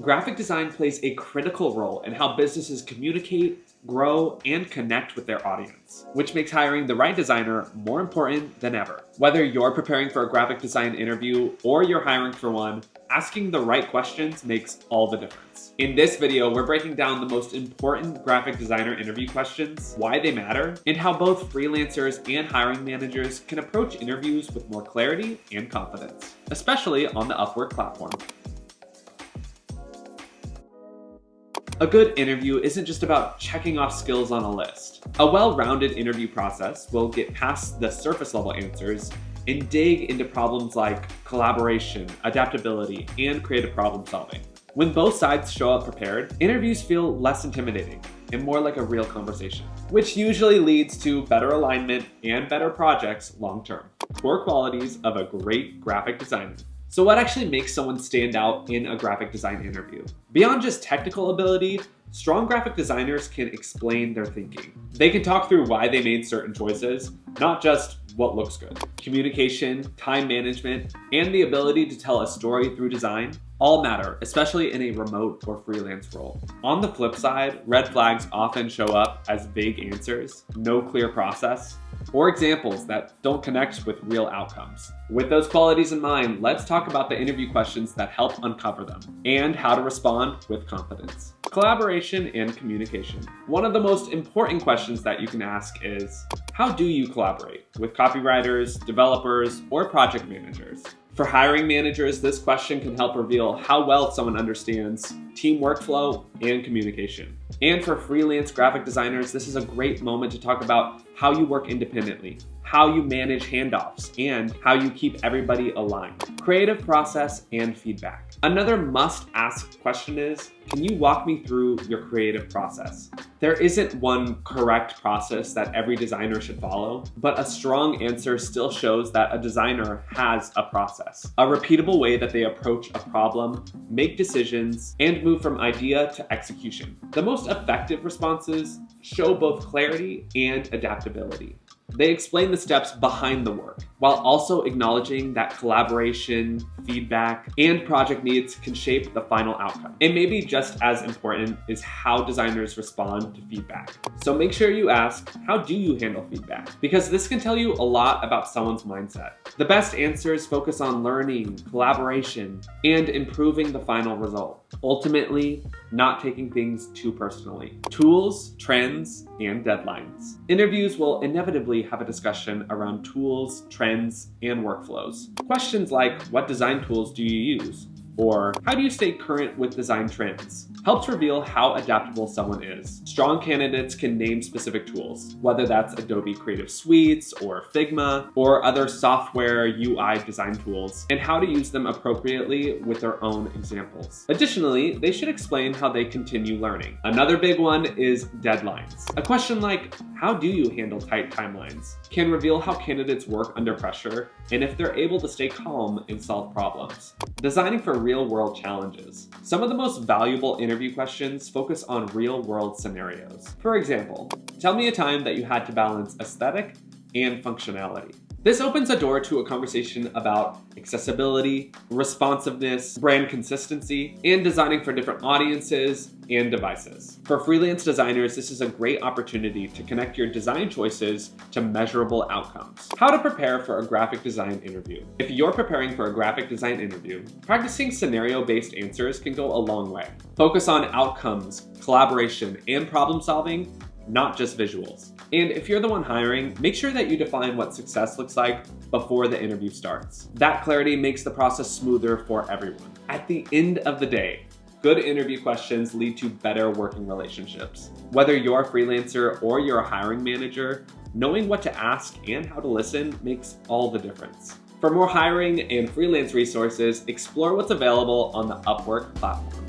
Graphic design plays a critical role in how businesses communicate, grow, and connect with their audience, which makes hiring the right designer more important than ever. Whether you're preparing for a graphic design interview or you're hiring for one, asking the right questions makes all the difference. In this video, we're breaking down the most important graphic designer interview questions, why they matter, and how both freelancers and hiring managers can approach interviews with more clarity and confidence, especially on the Upwork platform. A good interview isn't just about checking off skills on a list. A well-rounded interview process will get past the surface-level answers and dig into problems like collaboration, adaptability, and creative problem solving. When both sides show up prepared, interviews feel less intimidating and more like a real conversation, which usually leads to better alignment and better projects long-term. Core qualities of a great graphic designer. So what actually makes someone stand out in a graphic design interview? Beyond just technical ability, strong graphic designers can explain their thinking. They can talk through why they made certain choices, not just what looks good. Communication, time management, and the ability to tell a story through design all matter, especially in a remote or freelance role. On the flip side, red flags often show up as vague answers, no clear process, or examples that don't connect with real outcomes. With those qualities in mind, let's talk about the interview questions that help uncover them and how to respond with confidence. Collaboration and communication. One of the most important questions that you can ask is, how do you collaborate with copywriters, developers, or project managers? For hiring managers, this question can help reveal how well someone understands team workflow and communication. And for freelance graphic designers, this is a great moment to talk about how you work independently, how you manage handoffs, and how you keep everybody aligned. Creative process and feedback. Another must-ask question is, can you walk me through your creative process? There isn't one correct process that every designer should follow, but a strong answer still shows that a designer has a process, a repeatable way that they approach a problem, make decisions, and move from idea to execution. The most effective responses show both clarity and adaptability. They explain the steps behind the work, while also acknowledging that collaboration, feedback, and project needs can shape the final outcome. And maybe just as important is how designers respond to feedback. So make sure you ask, how do you handle feedback? Because this can tell you a lot about someone's mindset. The best answers focus on learning, collaboration, and improving the final result. Ultimately, not taking things too personally. Tools, trends, and deadlines. Interviews will inevitably have a discussion around tools, trends, and workflows. Questions like, what design tools do you use? Or how do you stay current with design trends? Helps reveal how adaptable someone is. Strong candidates can name specific tools, whether that's Adobe Creative Suites or Figma or other software UI design tools, and how to use them appropriately with their own examples. Additionally, they should explain how they continue learning. Another big one is deadlines. A question like, how do you handle tight timelines? Can reveal how candidates work under pressure and if they're able to stay calm and solve problems. Designing for real-world challenges. Some of the most valuable interview questions focus on real-world scenarios. For example, tell me a time that you had to balance aesthetic and functionality. This opens a door to a conversation about accessibility, responsiveness, brand consistency, and designing for different audiences and devices. For freelance designers, this is a great opportunity to connect your design choices to measurable outcomes. How to prepare for a graphic design interview. If you're preparing for a graphic design interview, practicing scenario-based answers can go a long way. Focus on outcomes, collaboration, and problem solving, not just visuals. And if you're the one hiring, make sure that you define what success looks like before the interview starts. That clarity makes the process smoother for everyone. At the end of the day, good interview questions lead to better working relationships. Whether you're a freelancer or you're a hiring manager, knowing what to ask and how to listen makes all the difference. For more hiring and freelance resources, explore what's available on the Upwork platform.